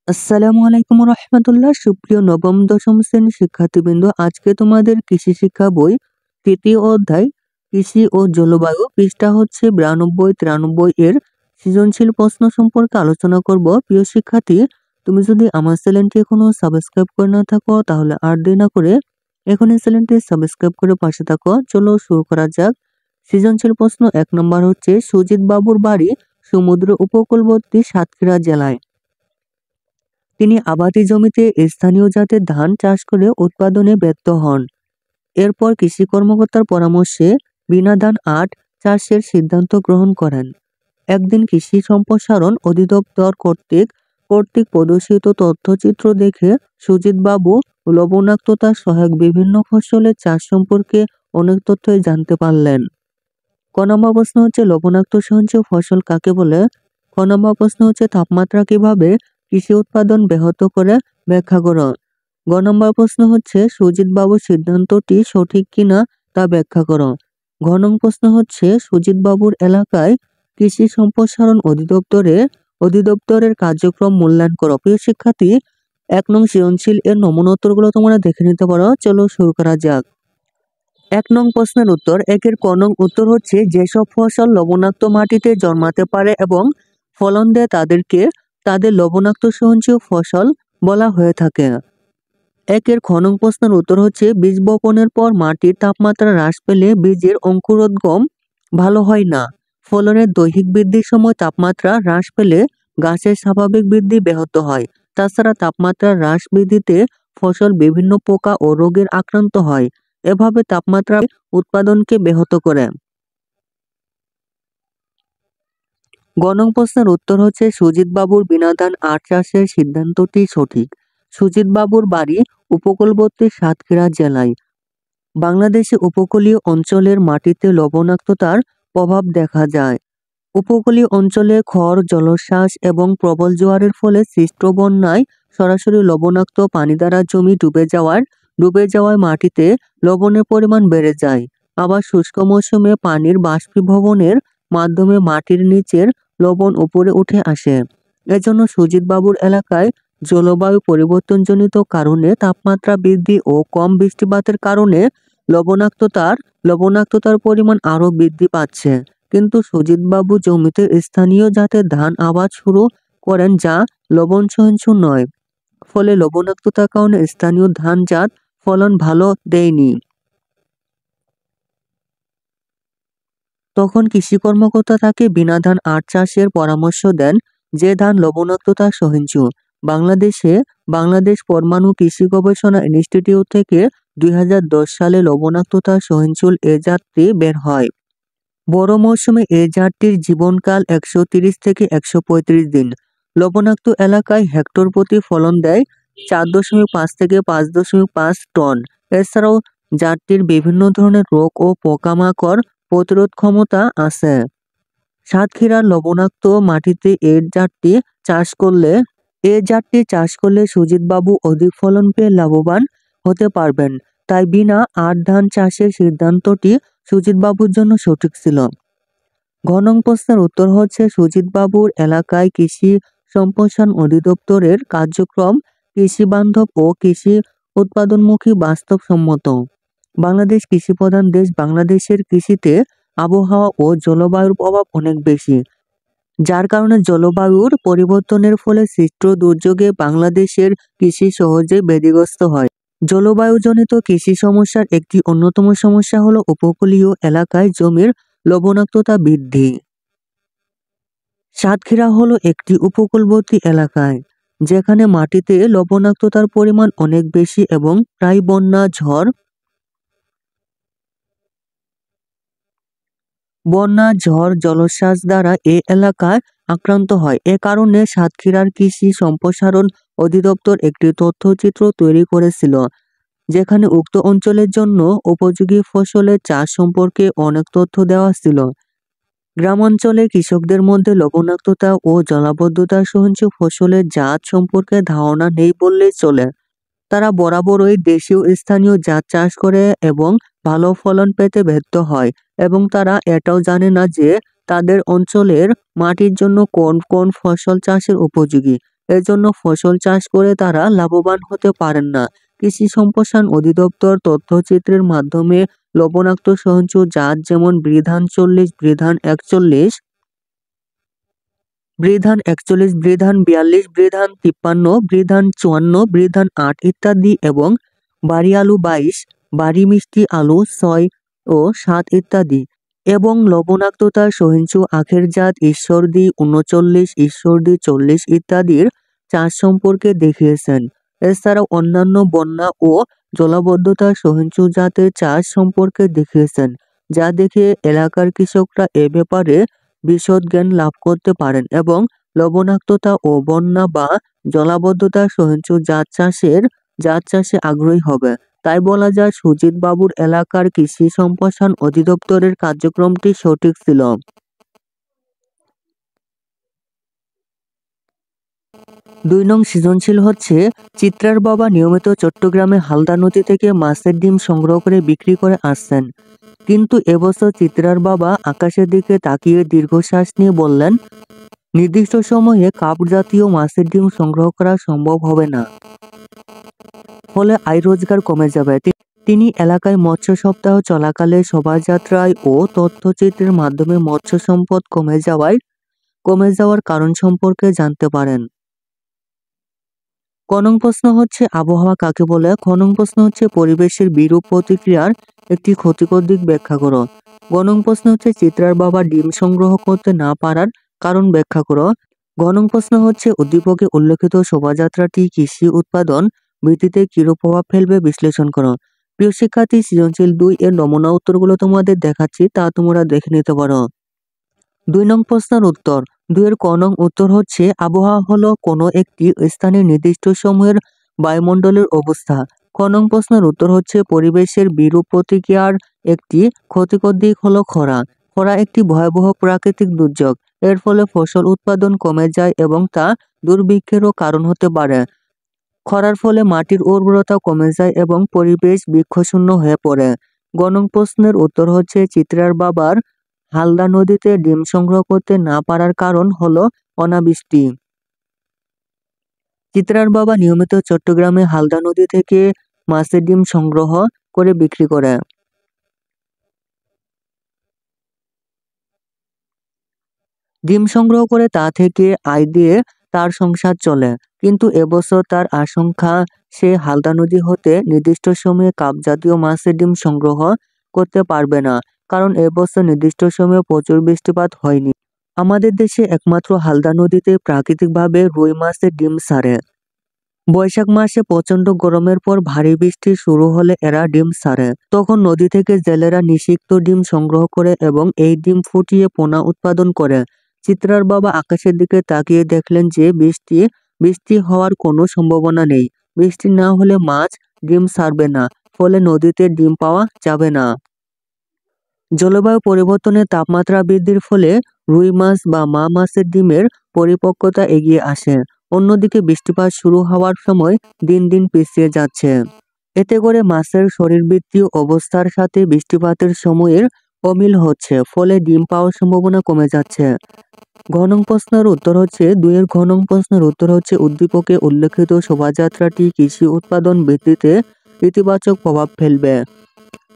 আসসালামু আলাইকুম রহমতুল্লাহ। সুপ্রিয় নবম দশম শ্রেণীর শিক্ষার্থীবৃন্দ, আজকে তোমাদের কৃষি শিক্ষা বই তৃতীয় অধ্যায় কৃষি ও জলবায়ু পৃষ্ঠা হচ্ছে 92-93 এর সৃজনশীল প্রশ্ন সম্পর্কে আলোচনা করব। প্রিয় শিক্ষার্থী, তুমি যদি আমার চ্যানেলটি এখনো সাবস্ক্রাইব করে না থাকো তাহলে আর দেরি না করে এখনই চ্যানেলটি সাবস্ক্রাইব করে পাশে থাকো। চলো শুরু করা যাক। সৃজনশীল প্রশ্ন 1 নম্বর হচ্ছে, সুজিত বাবুর বাড়ি সমুদ্র উপকূলবর্তী সাতক্ষীরা জেলায়। তিনি আবাদি জমিতে স্থানীয় জাতের ধান চাষ করে উৎপাদনে ব্যর্থ হন। এরপর কৃষি কর্মকর্তার পরামর্শে বিনা ধান আট চাষের সিদ্ধান্ত গ্রহণ করেন। একদিন কৃষি সম্প্রসারণ অধিদপ্তর কর্তৃক প্রদর্শিত তথ্যচিত্র দেখে সুজিত বাবু লবণাক্ততা সহায়ক বিভিন্ন ফসলের চাষ সম্পর্কে অনেক তথ্যই জানতে পারলেন। ক নম্বর প্রশ্ন হচ্ছে, লবণাক্ত সহনশীল ফসল কাকে বলে? ক নম্বর প্রশ্ন হচ্ছে, তাপমাত্রা কিভাবে কৃষি উৎপাদন ব্যাহত করে, ব্যাখ্যা করো। গ নম্বর প্রশ্ন হচ্ছে, সুজিত বাবুর সিদ্ধান্তটি সঠিক কিনা তা ব্যাখ্যা করো। ঘ নম্বর প্রশ্ন হচ্ছে, সুজিত বাবুর এলাকায় কৃষি সম্প্রসারণ অধিদপ্তরের কার্যক্রম মূল্যায়ন করো। প্রিয় শিক্ষার্থী, 1 নং সৃজনশীল এর নমুনা উত্তরগুলো তোমরা দেখে নিতে পারো। চলো শুরু করা যাক। 1 নং প্রশ্নের উত্তর। 1-এর ক নং উত্তর হচ্ছে, যেসব ফসল লবণাক্ত মাটিতে জন্মাতে পারে এবং ফলন দেয় তাদের লবণাক্ত সহনশীল ফসল বলা হয়ে থাকে। 1-এর খ নং প্রশ্নের উত্তর হচ্ছে, বীজ বপনের পর মাটির তাপমাত্রা হ্রাস পেলে বীজের অঙ্কুরোদ্গম ভালো হয় না। ফলনের দৈহিক বৃদ্ধির সময় তাপমাত্রা হ্রাস পেলে গাছের স্বাভাবিক বৃদ্ধি ব্যাহত হয়। তাছাড়া তাপমাত্রা হ্রাস বৃদ্ধিতে ফসল বিভিন্ন পোকা ও রোগের আক্রান্ত হয়। এভাবে তাপমাত্রা উৎপাদনকে ব্যাহত করে। গ নং প্রশ্নের উত্তর হচ্ছে, সুজিত বাবুর বিনা ধান আট চাষের সিদ্ধান্তটি সঠিক। সুজিত বাবুর বাড়ি উপকূলবর্তী সাতক্ষীরা জেলায়। বাংলাদেশে উপকূলীয় অঞ্চলের মাটিতে লবণাক্ততার প্রভাব দেখা যায়। উপকূলীয় অঞ্চলে খড়, জলোচ্ছ্বাস এবং প্রবল জোয়ারের ফলে সৃষ্ট বন্যায় সরাসরি লবণাক্ত পানি দ্বারা জমি ডুবে যাওয়ায় মাটিতে লবণের পরিমাণ বেড়ে যায়। আবার শুষ্ক মৌসুমে পানির বাষ্পীভবনের মাধ্যমে মাটির নিচের লবণ উপরে উঠে আসে। এজন্য সুজিত বাবুর এলাকায় জলবায়ু পরিবর্তনজনিত কারণে তাপমাত্রা বৃদ্ধি ও কম বৃষ্টিপাতের কারণে লবণাক্ততার পরিমাণ আরও বৃদ্ধি পাচ্ছে। কিন্তু সুজিত বাবু জমিতে স্থানীয় জাতের ধান আবাদ শুরু করেন যা লবণ সহনশীল নয়। ফলে লবণাক্ততার কারণে স্থানীয় ধান জাত ফলন ভালো দেয়নি। তখন কৃষি কর্মকর্তা তাকে বিনা ধান আট চাষের পরামর্শ দেন, যে ধান লবণাক্ততা সহিষ্ণু। বাংলাদেশ পরমাণু কৃষি গবেষণা ইনস্টিটিউট থেকে 2010 সালে লবণাক্ততা সহিষ্ণু এ জাতটি বের হয়। বড় মৌসুমে এ জাতটির জীবনকাল 130 থেকে 135 দিন। লবণাক্ত এলাকায় হেক্টর প্রতি ফলন দেয় 4.5 থেকে 5.5 টন। এছাড়াও জাতটির বিভিন্ন ধরনের রোগ ও পোকামাকড় প্রতিরোধ ক্ষমতা আছে। সাতক্ষীরার লবণাক্ত মাটিতে এ জাতটি চাষ করলে সুজিত বাবু অধিক ফলন পেয়ে লাভবান হতে পারবেন। তাই বিনা আট ধান চাষের সিদ্ধান্তটি সুজিত বাবুর জন্য সঠিক ছিল। ঘ নং প্রশ্নের উত্তর হচ্ছে, সুজিত বাবুর এলাকায় কৃষি সম্প্রসারণ অধিদপ্তরের কার্যক্রম কৃষি বান্ধব ও কৃষি উৎপাদনমুখী বাস্তবসম্মত। বাংলাদেশ কৃষিপ্রধান দেশ। বাংলাদেশের কৃষিতে আবহাওয়া ও জলবায়ুর প্রভাব অনেক বেশি, যার কারণে জলবায়ুর পরিবর্তনের ফলে সৃষ্ট দুর্যোগে বাংলাদেশের কৃষি সহজেই ক্ষতিগ্রস্ত হয়। জলবায়ুজনিত কৃষি সমস্যার একটি অন্যতম সমস্যা হলো উপকূলীয় এলাকায় জমির লবণাক্ততা বৃদ্ধি। সাতক্ষীরা হলো একটি উপকূলবর্তী এলাকায়, যেখানে মাটিতে লবণাক্ততার পরিমাণ অনেক বেশি এবং প্রায় বন্যা, ঝড়, জলোচ্ছ্বাস দ্বারা এ এলাকায় আক্রান্ত হয়। এ কারণে সাতক্ষীরার কৃষি সম্প্রসারণ অধিদপ্তর একটি তথ্যচিত্র তৈরি করেছিল, যেখানে উক্ত অঞ্চলের জন্য উপযোগী ফসলের চাষ সম্পর্কে অনেক তথ্য দেওয়া ছিল। গ্রামাঞ্চলে কৃষকদের মধ্যে লবণাক্ততা ও জলাবদ্ধতা সহনশীল ফসলের জাত সম্পর্কে ধারণা নেই বললেই চলে। তারা বরাবরই দেশীয় স্থানীয় জাত চাষ করে এবং ভালো ফলন পেতে ব্যর্থ হয়, এবং তারা এটাও জানে না যে তাদের অঞ্চলের মাটির জন্য কোন কোন ফসল চাষের উপযোগী এজন্য ফসল চাষ করে তারা লাভবান হতে পারেন না। কৃষি সম্প্রসারণ অধিদপ্তর তথ্যচিত্রের মাধ্যমে লবণাক্ত সহনশীল জাত যেমন বৃধান 40, বৃধান 41, বৃধান 41, বৃধান 42, বৃধান 53, বৃধান 54, বৃধান 8 ইত্যাদি এবং বাড়ি আলু 22, বাড়ি মিষ্টি আলু 6 ও 7 ইত্যাদি এবং লবণাক্ততা সহিষ্ণু আখের জাত ঈশ্বরদী 39, ঈশ্বরদী 40 ইত্যাদির চাষ সম্পর্কে দেখিয়েছেন। এছাড়াও অন্যান্য বন্যা ও জলাবদ্ধতা সহিষ্ণু জাতের চাষ সম্পর্কে দেখিয়েছেন, যা দেখে এলাকার কৃষকরা এ ব্যাপারে বিশদ জ্ঞান লাভ করতে পারেন এবং লবণাক্ততা ও বন্যা বা জলাবদ্ধতা সহিষ্ণু জাত চাষে আগ্রহী হবে। তাই বলা যায় সুজিত বাবুর এলাকার কৃষি সম্প্রসারণ অধিদপ্তরের কার্যক্রমটি সঠিক ছিল। 2 নং সৃজনশীল হচ্ছে চিত্রার বাবা নিয়মিত চট্টগ্রামে হালদা নদী থেকে মাছের ডিম সংগ্রহ করে বিক্রি করে আসছেন। কিন্তু এবছর চিত্রার বাবা আকাশের দিকে তাকিয়ে দীর্ঘশ্বাস নিয়ে বললেন, নির্দিষ্ট সময়ে কাপ জাতীয় মাছের ডিম সংগ্রহ করা সম্ভব হবে না। ফলে আয় রোজগার কমে যাবে। তিনি এলাকায় মৎস্য সপ্তাহ চলাকালে শোভাযাত্রায় ও তথ্যচিত্রের মাধ্যমে মৎস্য সম্পদ কমে যাওয়ার কারণ সম্পর্কে জানতে পারেন। ক নং প্রশ্ন হচ্ছে আবহাওয়া কাকে বলে? খ নং প্রশ্ন হচ্ছে পরিবেশের বিরূপ প্রতিক্রিয়ার একটি ক্ষতিকর দিক ব্যাখ্যা করো। গ নং প্রশ্ন হচ্ছে চিত্রার বাবা ডিম সংগ্রহ করতে না পারার কারণ ব্যাখ্যা করো। ঘ নং প্রশ্ন হচ্ছে উদ্দীপকে উল্লেখিত শোভাযাত্রাটি কৃষি উৎপাদন বৃদ্ধিতে কিরূপ প্রভাব ফেলবে বিশ্লেষণ করো। প্রিয় শিক্ষার্থী, সৃজনশীল 2 এর নমুনা উত্তরগুলো তোমাদের দেখাচ্ছি, তা তোমরা দেখে নিতে পারো। 2 নং প্রশ্নের উত্তর। 2 এর ক নং উত্তর হচ্ছে আবহাওয়া হলো কোনো একটি স্থানের নির্দিষ্ট সময়ের বায়ুমণ্ডলের অবস্থা। খ নং প্রশ্নের উত্তর হচ্ছে পরিবেশের বিরূপ প্রতিক্রিয়ার একটি ক্ষতিকর দিক হলো খরা। খরা একটি ভয়াবহ প্রাকৃতিক দুর্যোগ। এর ফলে ফসল উৎপাদন কমে যায় এবং তা দুর্ভিক্ষেরও কারণ হতে পারে। খরার ফলে মাটির উর্বরতা কমে যায় এবং পরিবেশ বৃক্ষশূন্য হয়ে পড়ে। গ নং প্রশ্নের উত্তর হচ্ছে চিত্রার বাবার হালদা নদীতে ডিম সংগ্রহ করতে না পারার কারণ হলো অনাবৃষ্টি। চিত্রার বাবা নিয়মিত চট্টগ্রামে হালদা নদী থেকে মাছের ডিম সংগ্রহ করে বিক্রি করে। ডিম সংগ্রহ করে তা থেকে আয় দিয়ে তার সংসার চলে। কিন্তু এবছর তার আশঙ্কা সে হালদা নদী হতে নির্দিষ্ট সময়ে কাপ জাতীয় মাছের ডিম সংগ্রহ করতে পারবে না, কারণ এবছর নির্দিষ্ট সময়ে প্রচুর বৃষ্টিপাত হয়নি। আমাদের দেশে একমাত্র হালদা নদীতে প্রাকৃতিকভাবে রুই মাছের ডিম ছাড়ে। বৈশাখ মাসে প্রচন্ড গরমের পর ভারী বৃষ্টি শুরু হলে এরা ডিম ছাড়ে। তখন নদী থেকে জেলেরা নিষিক্ত ডিম সংগ্রহ করে এবং এই ডিম ফুটিয়ে পোনা উৎপাদন করে। চিত্রার বাবা আকাশের দিকে তাকিয়ে দেখলেন যে বৃষ্টি হওয়ার কোনো সম্ভাবনা নেই। বৃষ্টি না হলে মাছ ডিম ছাড়বে না, ফলে নদীতে ডিম পাওয়া যাবে না। জলবায়ু পরিবর্তনে তাপমাত্রা বৃদ্ধির ফলে রুই মাছ বা মা মাছের ডিমের পরিপক্কতা এগিয়ে আসে। অন্যদিকে বৃষ্টিপাত শুরু হওয়ার সময় দিন দিন পিছিয়ে যাচ্ছে। এতে করে মাছের শরীরবৃত্তীয় অবস্থার সাথে বৃষ্টিপাতের সময়ের অমিল হচ্ছে, ফলে ডিম পাওয়ার সম্ভাবনা কমে যাচ্ছে। ঘ নং প্রশ্নের উত্তর হচ্ছে 2 এর ঘ নং প্রশ্নের উত্তর হচ্ছে উদ্দীপকে উল্লেখিত শোভাযাত্রাটি কৃষি উৎপাদন বৃদ্ধিতে ইতিবাচক প্রভাব ফেলবে।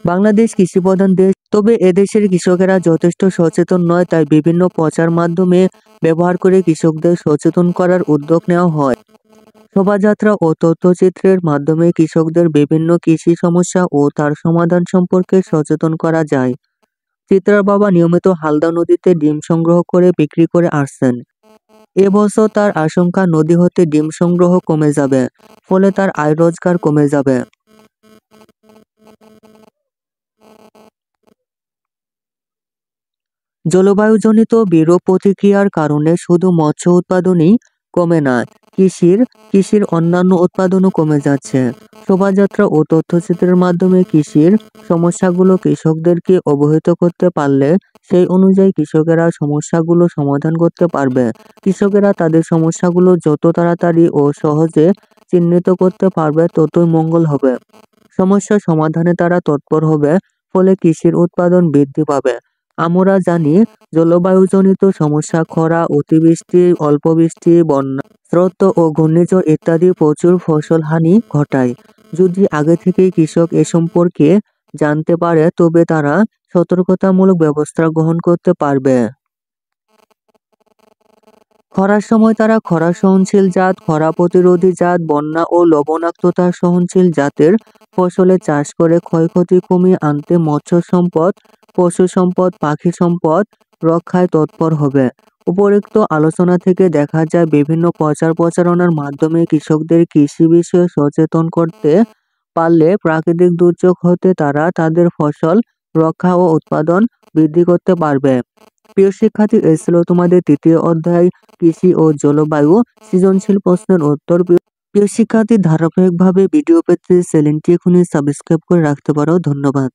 বাংলাদেশ কৃষিপ্রধান দেশ, তবে এদেশের কৃষকেরা যথেষ্ট সচেতন নয়, তাই বিভিন্ন প্রচার মাধ্যমে ব্যবহার করে কৃষকদের সচেতন করার উদ্যোগ নেওয়া হয়। শোভাযাত্রা ও তথ্যচিত্রের মাধ্যমে কৃষকদের বিভিন্ন কৃষি সমস্যা ও তার সমাধান সম্পর্কে সচেতন করা যায়। চিত্রার বাবা নিয়মিত হালদা নদীতে ডিম সংগ্রহ করে বিক্রি করে আসছেন। এবছর তার আশঙ্কা নদী হতে ডিম সংগ্রহ কমে যাবে, ফলে তার আয় রোজগার কমে যাবে। জলবায়ুজনিত বিরূপ প্রতিক্রিয়ার কারণে শুধু মৎস্য উৎপাদনই কমে না, কৃষির অন্যান্য উৎপাদনও কমে যাচ্ছে। শোভাযাত্রা ও তথ্যচিত্রের মাধ্যমে কৃষির সমস্যাগুলো কৃষকদেরকে অবহিত করতে পারলে সেই অনুযায়ী কৃষকেরা সমস্যাগুলো সমাধান করতে পারবে। কৃষকেরা তাদের সমস্যাগুলো যত তাড়াতাড়ি ও সহজে চিহ্নিত করতে পারবে ততই মঙ্গল হবে। সমস্যা সমাধানে তারা তৎপর হবে, ফলে কৃষির উৎপাদন বৃদ্ধি পাবে। আমরা জানি জলবায়ুজনিত সমস্যা খরা, অতিবৃষ্টি, অল্প বৃষ্টি, বন্যা, স্রোত ও ঘূর্ণিঝড় ইত্যাদি প্রচুর ফসল হানি ঘটায়। যদি আগে থেকেই কৃষক এ সম্পর্কে জানতে পারে তবে তারা সতর্কতামূলক ব্যবস্থা গ্রহণ করতে পারবে। খরার সময় তারা খরা সহনশীল জাত, খরা প্রতিরোধী জাত, বন্যা ও লবণাক্ততা সহনশীল জাতের ফসলের চাষ করে ক্ষয়ক্ষতি কমিয়ে আনতে মৎস্য সম্পদ, পশু সম্পদ, পাখি সম্পদ রক্ষায় তৎপর হবে। উপরোক্ত আলোচনা থেকে দেখা যায় বিভিন্ন প্রচার প্রচারণার মাধ্যমে কৃষকদের কৃষি বিষয়ে সচেতন করতে পারলে প্রাকৃতিক দুর্যোগ হতে তারা তাদের ফসল রক্ষা ও উৎপাদন বৃদ্ধি করতে পারবে। প্রিয় শিক্ষার্থী, এই ছিল তোমাদের তৃতীয় অধ্যায় কৃষি ও জলবায়ু সৃজনশীল প্রশ্নের উত্তর। প্রিয় শিক্ষার্থী, ধারাবাহিকভাবে ভিডিও পেতে চ্যানেলটি এখনই সাবস্ক্রাইব করে রাখতে পারো। ধন্যবাদ।